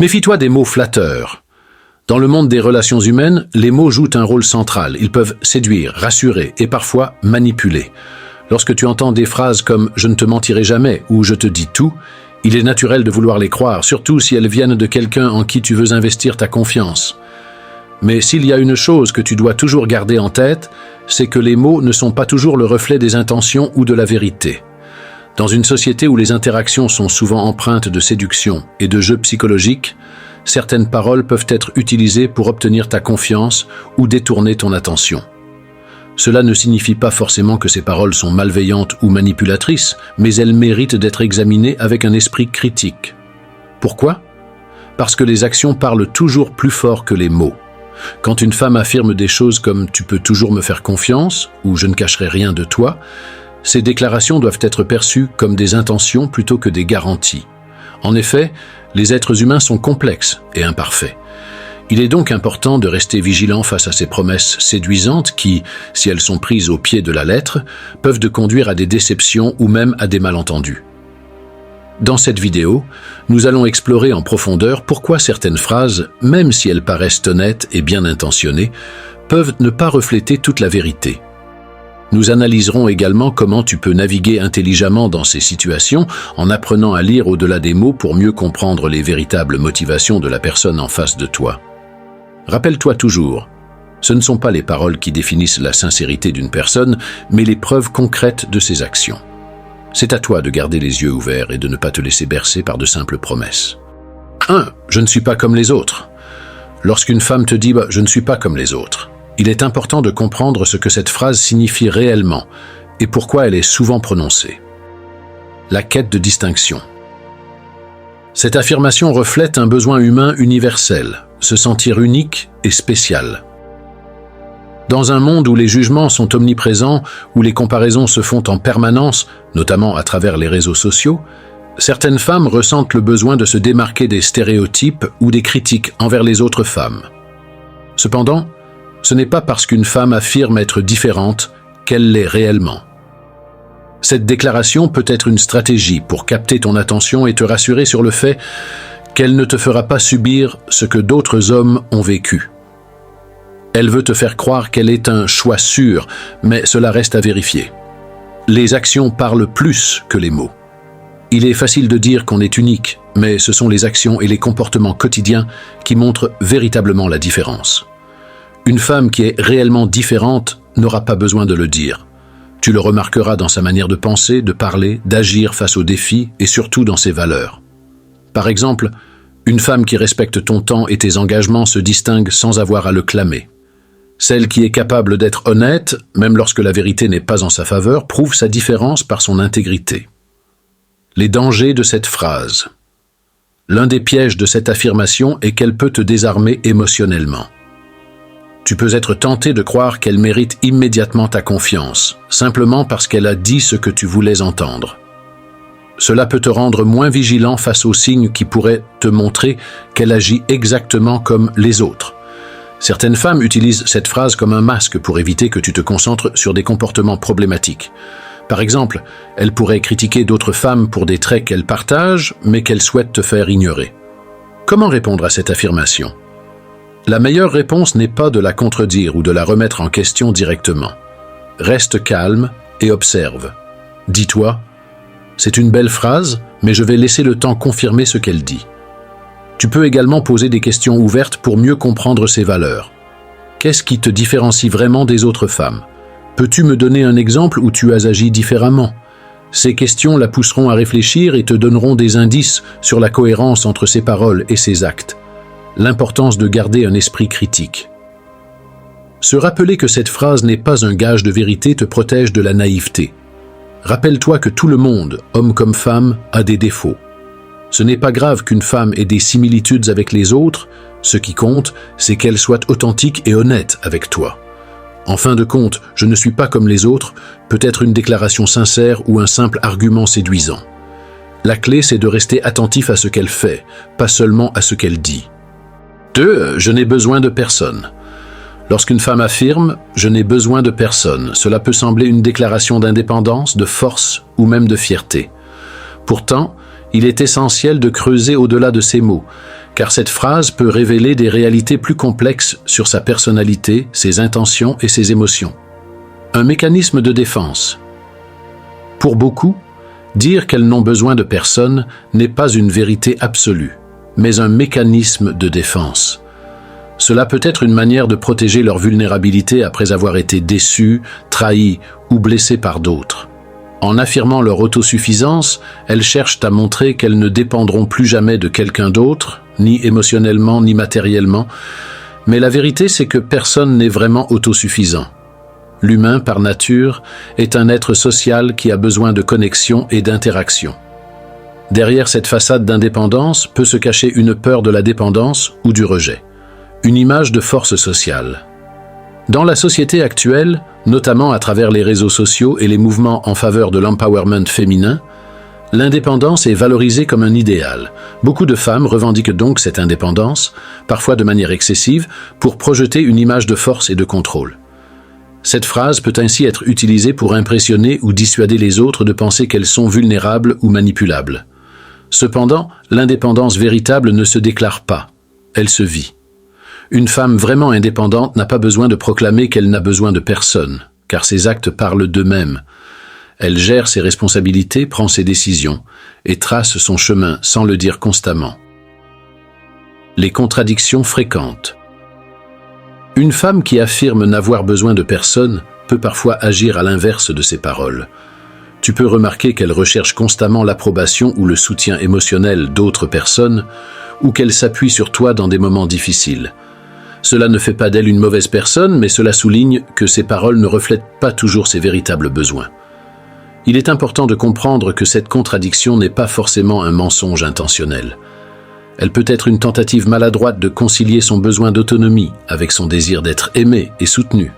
Méfie-toi des mots flatteurs. Dans le monde des relations humaines, les mots jouent un rôle central. Ils peuvent séduire, rassurer et parfois manipuler. Lorsque tu entends des phrases comme « je ne te mentirai jamais » ou « je te dis tout », il est naturel de vouloir les croire, surtout si elles viennent de quelqu'un en qui tu veux investir ta confiance. Mais s'il y a une chose que tu dois toujours garder en tête, c'est que les mots ne sont pas toujours le reflet des intentions ou de la vérité. Dans une société où les interactions sont souvent empreintes de séduction et de jeux psychologiques, certaines paroles peuvent être utilisées pour obtenir ta confiance ou détourner ton attention. Cela ne signifie pas forcément que ces paroles sont malveillantes ou manipulatrices, mais elles méritent d'être examinées avec un esprit critique. Pourquoi? Parce que les actions parlent toujours plus fort que les mots. Quand une femme affirme des choses comme « tu peux toujours me faire confiance » ou « je ne cacherai rien de toi », ces déclarations doivent être perçues comme des intentions plutôt que des garanties. En effet, les êtres humains sont complexes et imparfaits. Il est donc important de rester vigilant face à ces promesses séduisantes qui, si elles sont prises au pied de la lettre, peuvent te conduire à des déceptions ou même à des malentendus. Dans cette vidéo, nous allons explorer en profondeur pourquoi certaines phrases, même si elles paraissent honnêtes et bien intentionnées, peuvent ne pas refléter toute la vérité. Nous analyserons également comment tu peux naviguer intelligemment dans ces situations en apprenant à lire au-delà des mots pour mieux comprendre les véritables motivations de la personne en face de toi. Rappelle-toi toujours, ce ne sont pas les paroles qui définissent la sincérité d'une personne, mais les preuves concrètes de ses actions. C'est à toi de garder les yeux ouverts et de ne pas te laisser bercer par de simples promesses. 1. Je ne suis pas comme les autres. Lorsqu'une femme te dit « je ne suis pas comme les autres », il est important de comprendre ce que cette phrase signifie réellement et pourquoi elle est souvent prononcée. La quête de distinction. Cette affirmation reflète un besoin humain universel, se sentir unique et spécial. Dans un monde où les jugements sont omniprésents, où les comparaisons se font en permanence, notamment à travers les réseaux sociaux, certaines femmes ressentent le besoin de se démarquer des stéréotypes ou des critiques envers les autres femmes. Cependant, ce n'est pas parce qu'une femme affirme être différente qu'elle l'est réellement. Cette déclaration peut être une stratégie pour capter ton attention et te rassurer sur le fait qu'elle ne te fera pas subir ce que d'autres hommes ont vécu. Elle veut te faire croire qu'elle est un choix sûr, mais cela reste à vérifier. Les actions parlent plus que les mots. Il est facile de dire qu'on est unique, mais ce sont les actions et les comportements quotidiens qui montrent véritablement la différence. Une femme qui est réellement différente n'aura pas besoin de le dire. Tu le remarqueras dans sa manière de penser, de parler, d'agir face aux défis et surtout dans ses valeurs. Par exemple, une femme qui respecte ton temps et tes engagements se distingue sans avoir à le clamer. Celle qui est capable d'être honnête, même lorsque la vérité n'est pas en sa faveur, prouve sa différence par son intégrité. Les dangers de cette phrase. L'un des pièges de cette affirmation est qu'elle peut te désarmer émotionnellement. Tu peux être tenté de croire qu'elle mérite immédiatement ta confiance, simplement parce qu'elle a dit ce que tu voulais entendre. Cela peut te rendre moins vigilant face aux signes qui pourraient te montrer qu'elle agit exactement comme les autres. Certaines femmes utilisent cette phrase comme un masque pour éviter que tu te concentres sur des comportements problématiques. Par exemple, elles pourraient critiquer d'autres femmes pour des traits qu'elles partagent, mais qu'elles souhaitent te faire ignorer. Comment répondre à cette affirmation? La meilleure réponse n'est pas de la contredire ou de la remettre en question directement. Reste calme et observe. Dis-toi, c'est une belle phrase, mais je vais laisser le temps confirmer ce qu'elle dit. Tu peux également poser des questions ouvertes pour mieux comprendre ses valeurs. Qu'est-ce qui te différencie vraiment des autres femmes? Peux-tu me donner un exemple où tu as agi différemment? Ces questions la pousseront à réfléchir et te donneront des indices sur la cohérence entre ses paroles et ses actes. L'importance de garder un esprit critique. Se rappeler que cette phrase n'est pas un gage de vérité te protège de la naïveté. Rappelle-toi que tout le monde, homme comme femme, a des défauts. Ce n'est pas grave qu'une femme ait des similitudes avec les autres, ce qui compte, c'est qu'elle soit authentique et honnête avec toi. En fin de compte, je ne suis pas comme les autres, peut être une déclaration sincère ou un simple argument séduisant. La clé, c'est de rester attentif à ce qu'elle fait, pas seulement à ce qu'elle dit. 2. Je n'ai besoin de personne. Lorsqu'une femme affirme « je n'ai besoin de personne », cela peut sembler une déclaration d'indépendance, de force ou même de fierté. Pourtant, il est essentiel de creuser au-delà de ces mots, car cette phrase peut révéler des réalités plus complexes sur sa personnalité, ses intentions et ses émotions. Un mécanisme de défense. Pour beaucoup, dire qu'elles n'ont besoin de personne n'est pas une vérité absolue, mais un mécanisme de défense. Cela peut être une manière de protéger leur vulnérabilité après avoir été déçues, trahies ou blessées par d'autres. En affirmant leur autosuffisance, elles cherchent à montrer qu'elles ne dépendront plus jamais de quelqu'un d'autre, ni émotionnellement ni matériellement, mais la vérité c'est que personne n'est vraiment autosuffisant. L'humain, par nature, est un être social qui a besoin de connexion et d'interaction. Derrière cette façade d'indépendance peut se cacher une peur de la dépendance ou du rejet, une image de force sociale. Dans la société actuelle, notamment à travers les réseaux sociaux et les mouvements en faveur de l'empowerment féminin, l'indépendance est valorisée comme un idéal. Beaucoup de femmes revendiquent donc cette indépendance, parfois de manière excessive, pour projeter une image de force et de contrôle. Cette phrase peut ainsi être utilisée pour impressionner ou dissuader les autres de penser qu'elles sont vulnérables ou manipulables. Cependant, l'indépendance véritable ne se déclare pas, elle se vit. Une femme vraiment indépendante n'a pas besoin de proclamer qu'elle n'a besoin de personne, car ses actes parlent d'eux-mêmes. Elle gère ses responsabilités, prend ses décisions et trace son chemin sans le dire constamment. Les contradictions fréquentes. Une femme qui affirme n'avoir besoin de personne peut parfois agir à l'inverse de ses paroles. Tu peux remarquer qu'elle recherche constamment l'approbation ou le soutien émotionnel d'autres personnes ou qu'elle s'appuie sur toi dans des moments difficiles. Cela ne fait pas d'elle une mauvaise personne, mais cela souligne que ses paroles ne reflètent pas toujours ses véritables besoins. Il est important de comprendre que cette contradiction n'est pas forcément un mensonge intentionnel. Elle peut être une tentative maladroite de concilier son besoin d'autonomie avec son désir d'être aimé et soutenu.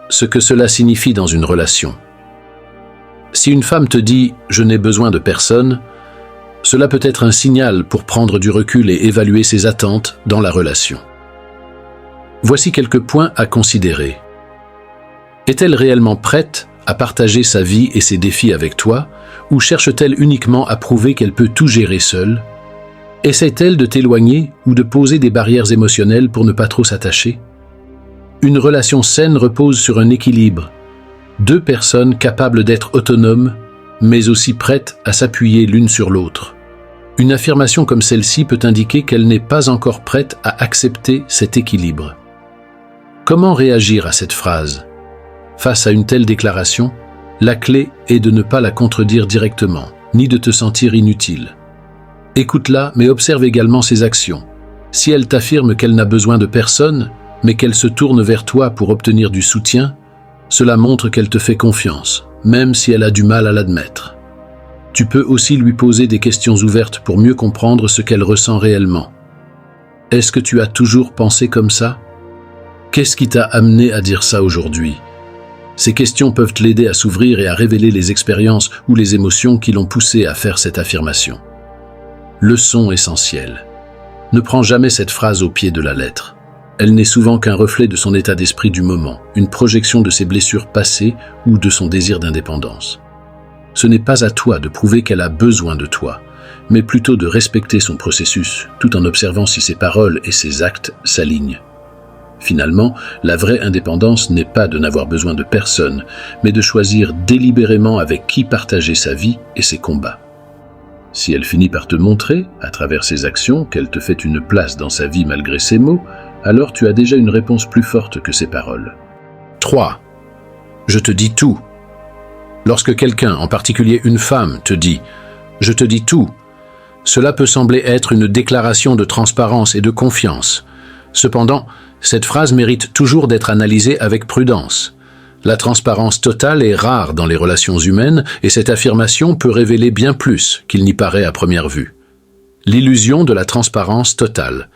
Ce que cela signifie dans une relation. Si une femme te dit « je n'ai besoin de personne », cela peut être un signal pour prendre du recul et évaluer ses attentes dans la relation. Voici quelques points à considérer. Est-elle réellement prête à partager sa vie et ses défis avec toi, ou cherche-t-elle uniquement à prouver qu'elle peut tout gérer seule? Essaie-t-elle de t'éloigner ou de poser des barrières émotionnelles pour ne pas trop s'attacher? Une relation saine repose sur un équilibre. Deux personnes capables d'être autonomes, mais aussi prêtes à s'appuyer l'une sur l'autre. Une affirmation comme celle-ci peut indiquer qu'elle n'est pas encore prête à accepter cet équilibre. Comment réagir à cette phrase? Face à une telle déclaration, la clé est de ne pas la contredire directement, ni de te sentir inutile. Écoute-la, mais observe également ses actions. Si elle t'affirme qu'elle n'a besoin de personne, mais qu'elle se tourne vers toi pour obtenir du soutien, cela montre qu'elle te fait confiance, même si elle a du mal à l'admettre. Tu peux aussi lui poser des questions ouvertes pour mieux comprendre ce qu'elle ressent réellement. Est-ce que tu as toujours pensé comme ça? Qu'est-ce qui t'a amené à dire ça aujourd'hui? Ces questions peuvent l'aider à s'ouvrir et à révéler les expériences ou les émotions qui l'ont poussé à faire cette affirmation. Leçon essentielle. Ne prends jamais cette phrase au pied de la lettre. Elle n'est souvent qu'un reflet de son état d'esprit du moment, une projection de ses blessures passées ou de son désir d'indépendance. Ce n'est pas à toi de prouver qu'elle a besoin de toi, mais plutôt de respecter son processus, tout en observant si ses paroles et ses actes s'alignent. Finalement, la vraie indépendance n'est pas de n'avoir besoin de personne, mais de choisir délibérément avec qui partager sa vie et ses combats. Si elle finit par te montrer, à travers ses actions, qu'elle te fait une place dans sa vie malgré ses mots, alors tu as déjà une réponse plus forte que ses paroles. 3. Je te dis tout. Lorsque quelqu'un, en particulier une femme, te dit « je te dis tout », cela peut sembler être une déclaration de transparence et de confiance. Cependant, cette phrase mérite toujours d'être analysée avec prudence. La transparence totale est rare dans les relations humaines et cette affirmation peut révéler bien plus qu'il n'y paraît à première vue. L'illusion de la transparence totale.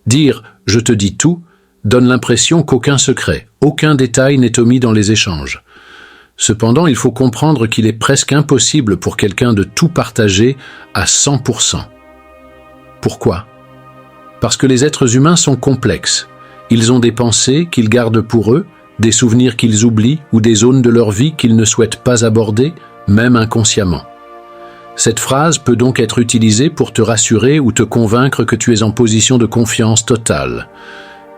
Dire « je te dis tout » donne l'impression qu'aucun secret, aucun détail n'est omis dans les échanges. Cependant, il faut comprendre qu'il est presque impossible pour quelqu'un de tout partager à 100%. Pourquoi? Parce que les êtres humains sont complexes. Ils ont des pensées qu'ils gardent pour eux, des souvenirs qu'ils oublient ou des zones de leur vie qu'ils ne souhaitent pas aborder, même inconsciemment. Cette phrase peut donc être utilisée pour te rassurer ou te convaincre que tu es en position de confiance totale.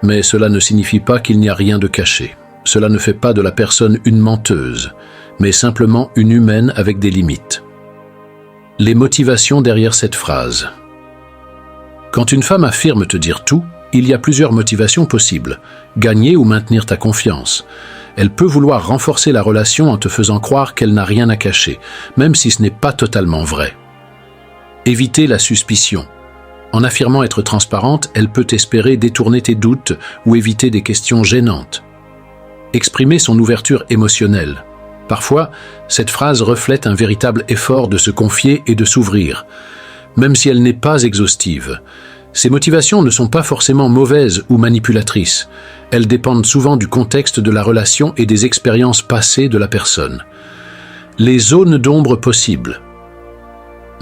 Mais cela ne signifie pas qu'il n'y a rien de caché. Cela ne fait pas de la personne une menteuse, mais simplement une humaine avec des limites. Les motivations derrière cette phrase. Quand une femme affirme te dire tout, il y a plusieurs motivations possibles. Gagner ou maintenir ta confiance. Elle peut vouloir renforcer la relation en te faisant croire qu'elle n'a rien à cacher, même si ce n'est pas totalement vrai. Éviter la suspicion. En affirmant être transparente, elle peut espérer détourner tes doutes ou éviter des questions gênantes. Exprimer son ouverture émotionnelle. Parfois, cette phrase reflète un véritable effort de se confier et de s'ouvrir, même si elle n'est pas exhaustive. Ces motivations ne sont pas forcément mauvaises ou manipulatrices. Elles dépendent souvent du contexte de la relation et des expériences passées de la personne. Les zones d'ombre possibles.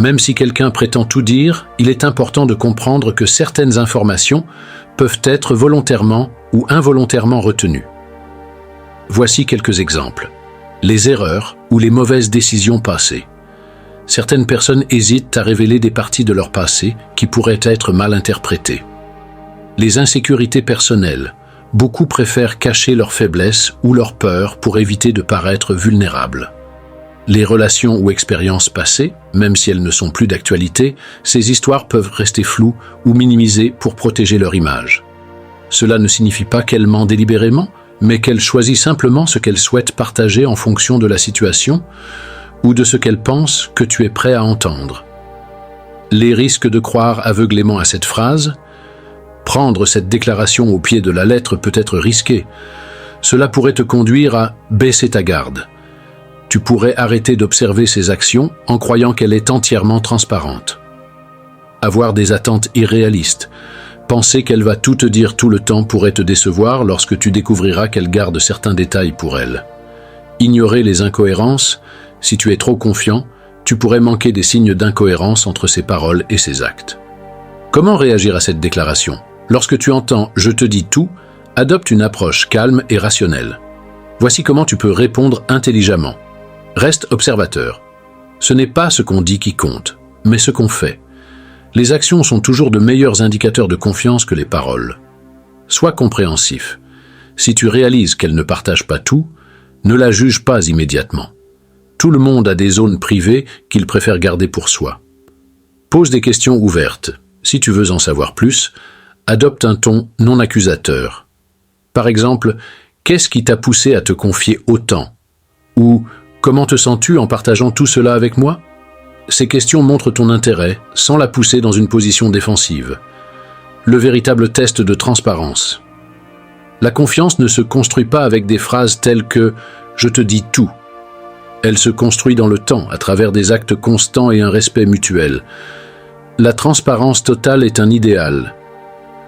Même si quelqu'un prétend tout dire, il est important de comprendre que certaines informations peuvent être volontairement ou involontairement retenues. Voici quelques exemples. Les erreurs ou les mauvaises décisions passées. Certaines personnes hésitent à révéler des parties de leur passé qui pourraient être mal interprétées. Les insécurités personnelles. Beaucoup préfèrent cacher leurs faiblesses ou leurs peurs pour éviter de paraître vulnérables. Les relations ou expériences passées, même si elles ne sont plus d'actualité, ces histoires peuvent rester floues ou minimisées pour protéger leur image. Cela ne signifie pas qu'elles mentent délibérément, mais qu'elles choisissent simplement ce qu'elles souhaitent partager en fonction de la situation ou de ce qu'elles pensent que tu es prêt à entendre. Les risques de croire aveuglément à cette phrase. Prendre cette déclaration au pied de la lettre peut être risqué. Cela pourrait te conduire à baisser ta garde. Tu pourrais arrêter d'observer ses actions en croyant qu'elle est entièrement transparente. Avoir des attentes irréalistes. Penser qu'elle va tout te dire tout le temps pourrait te décevoir lorsque tu découvriras qu'elle garde certains détails pour elle. Ignorer les incohérences. Si tu es trop confiant, tu pourrais manquer des signes d'incohérence entre ses paroles et ses actes. Comment réagir à cette déclaration? Lorsque tu entends « je te dis tout », adopte une approche calme et rationnelle. Voici comment tu peux répondre intelligemment. Reste observateur. Ce n'est pas ce qu'on dit qui compte, mais ce qu'on fait. Les actions sont toujours de meilleurs indicateurs de confiance que les paroles. Sois compréhensif. Si tu réalises qu'elle ne partage pas tout, ne la juge pas immédiatement. Tout le monde a des zones privées qu'il préfère garder pour soi. Pose des questions ouvertes. Si tu veux en savoir plus, adopte un ton non accusateur. Par exemple, qu'est-ce qui t'a poussé à te confier autant? Ou comment te sens-tu en partageant tout cela avec moi? Ces questions montrent ton intérêt sans la pousser dans une position défensive. Le véritable test de transparence. La confiance ne se construit pas avec des phrases telles que « je te dis tout ». Elle se construit dans le temps, à travers des actes constants et un respect mutuel. La transparence totale est un idéal,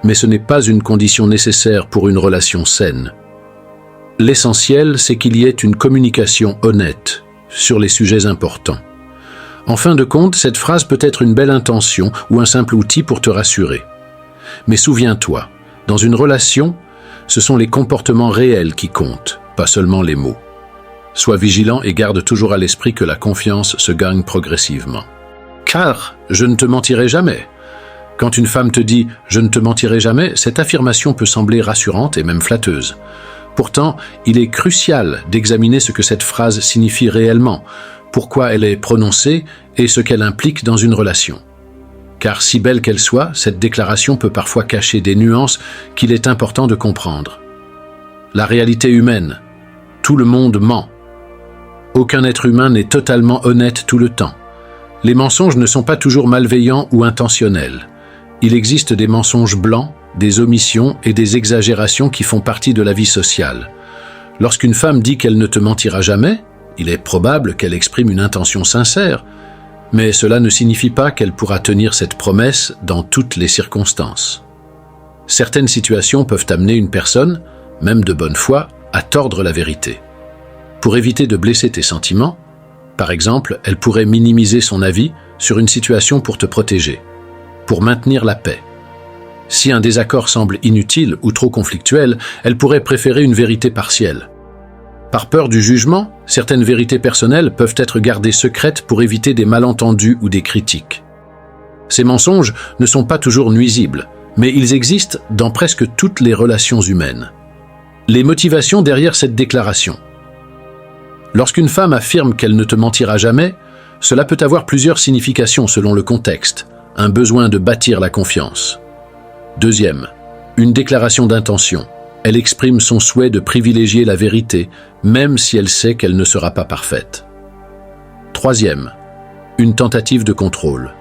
mais ce n'est pas une condition nécessaire pour une relation saine. L'essentiel, c'est qu'il y ait une communication honnête sur les sujets importants. En fin de compte, cette phrase peut être une belle intention ou un simple outil pour te rassurer. Mais souviens-toi, dans une relation, ce sont les comportements réels qui comptent, pas seulement les mots. Sois vigilant et garde toujours à l'esprit que la confiance se gagne progressivement. Car je ne te mentirai jamais. Quand une femme te dit « je ne te mentirai jamais », cette affirmation peut sembler rassurante et même flatteuse. Pourtant, il est crucial d'examiner ce que cette phrase signifie réellement, pourquoi elle est prononcée et ce qu'elle implique dans une relation. Car si belle qu'elle soit, cette déclaration peut parfois cacher des nuances qu'il est important de comprendre. La réalité humaine. Tout le monde ment. Aucun être humain n'est totalement honnête tout le temps. Les mensonges ne sont pas toujours malveillants ou intentionnels. Il existe des mensonges blancs, des omissions et des exagérations qui font partie de la vie sociale. Lorsqu'une femme dit qu'elle ne te mentira jamais, il est probable qu'elle exprime une intention sincère, mais cela ne signifie pas qu'elle pourra tenir cette promesse dans toutes les circonstances. Certaines situations peuvent amener une personne, même de bonne foi, à tordre la vérité. Pour éviter de blesser tes sentiments, par exemple, elle pourrait minimiser son avis sur une situation pour te protéger, pour maintenir la paix. Si un désaccord semble inutile ou trop conflictuel, elle pourrait préférer une vérité partielle. Par peur du jugement, certaines vérités personnelles peuvent être gardées secrètes pour éviter des malentendus ou des critiques. Ces mensonges ne sont pas toujours nuisibles, mais ils existent dans presque toutes les relations humaines. Les motivations derrière cette déclaration. Lorsqu'une femme affirme qu'elle ne te mentira jamais, cela peut avoir plusieurs significations selon le contexte, un besoin de bâtir la confiance. Deuxième, une déclaration d'intention. Elle exprime son souhait de privilégier la vérité, même si elle sait qu'elle ne sera pas parfaite. Troisième, une tentative de contrôle.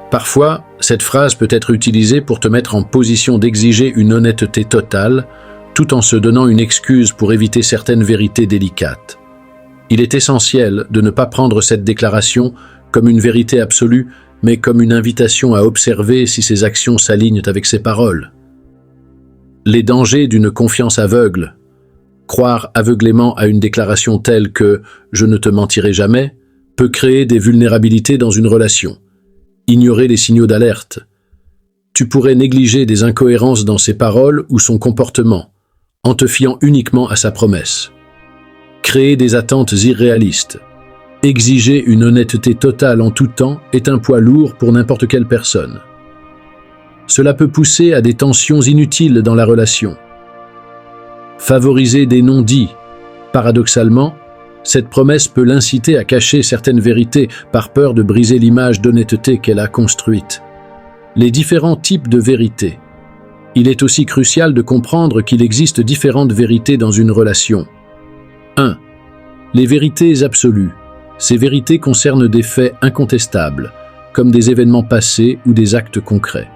Parfois, cette phrase peut être utilisée pour te mettre en position d'exiger une honnêteté totale, tout en se donnant une excuse pour éviter certaines vérités délicates. Il est essentiel de ne pas prendre cette déclaration comme une vérité absolue, mais comme une invitation à observer si ses actions s'alignent avec ses paroles. Les dangers d'une confiance aveugle. Croire aveuglément à une déclaration telle que « je ne te mentirai jamais » peut créer des vulnérabilités dans une relation. Ignorer les signaux d'alerte. Tu pourrais négliger des incohérences dans ses paroles ou son comportement, en te fiant uniquement à sa promesse. Créer des attentes irréalistes. Exiger une honnêteté totale en tout temps est un poids lourd pour n'importe quelle personne. Cela peut pousser à des tensions inutiles dans la relation. Favoriser des non-dits. Paradoxalement, cette promesse peut l'inciter à cacher certaines vérités par peur de briser l'image d'honnêteté qu'elle a construite. Les différents types de vérités. Il est aussi crucial de comprendre qu'il existe différentes vérités dans une relation. 1. Les vérités absolues. Ces vérités concernent des faits incontestables, comme des événements passés ou des actes concrets.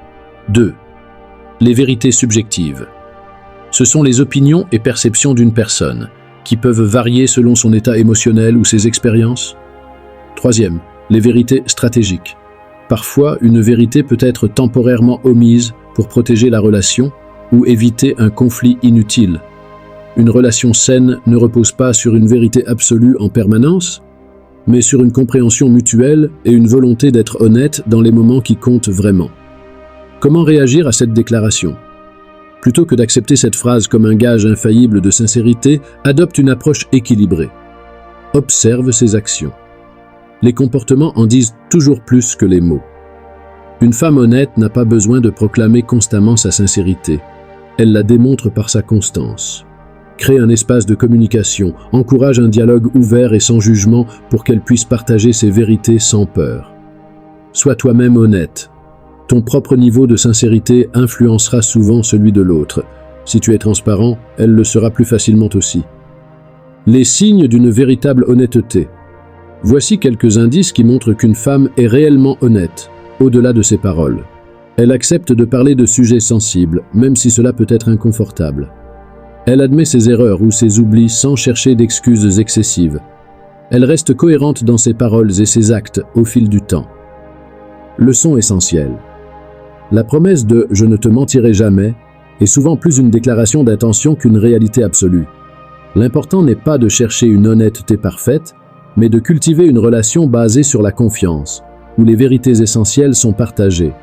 2. Les vérités subjectives. Ce sont les opinions et perceptions d'une personne, qui peuvent varier selon son état émotionnel ou ses expériences. 3. Les vérités stratégiques. Parfois, une vérité peut être temporairement omise pour protéger la relation ou éviter un conflit inutile. Une relation saine ne repose pas sur une vérité absolue en permanence, mais sur une compréhension mutuelle et une volonté d'être honnête dans les moments qui comptent vraiment. Comment réagir à cette déclaration ? Plutôt que d'accepter cette phrase comme un gage infaillible de sincérité, adopte une approche équilibrée. Observe ses actions. Les comportements en disent toujours plus que les mots. Une femme honnête n'a pas besoin de proclamer constamment sa sincérité. Elle la démontre par sa constance. Crée un espace de communication, encourage un dialogue ouvert et sans jugement pour qu'elle puisse partager ses vérités sans peur. Sois toi-même honnête. Ton propre niveau de sincérité influencera souvent celui de l'autre. Si tu es transparent, elle le sera plus facilement aussi. Les signes d'une véritable honnêteté. Voici quelques indices qui montrent qu'une femme est réellement honnête, au-delà de ses paroles. Elle accepte de parler de sujets sensibles, même si cela peut être inconfortable. Elle admet ses erreurs ou ses oublis sans chercher d'excuses excessives. Elle reste cohérente dans ses paroles et ses actes au fil du temps. Leçon essentielle. La promesse de « je ne te mentirai jamais » est souvent plus une déclaration d'intention qu'une réalité absolue. L'important n'est pas de chercher une honnêteté parfaite, mais de cultiver une relation basée sur la confiance, où les vérités essentielles sont partagées.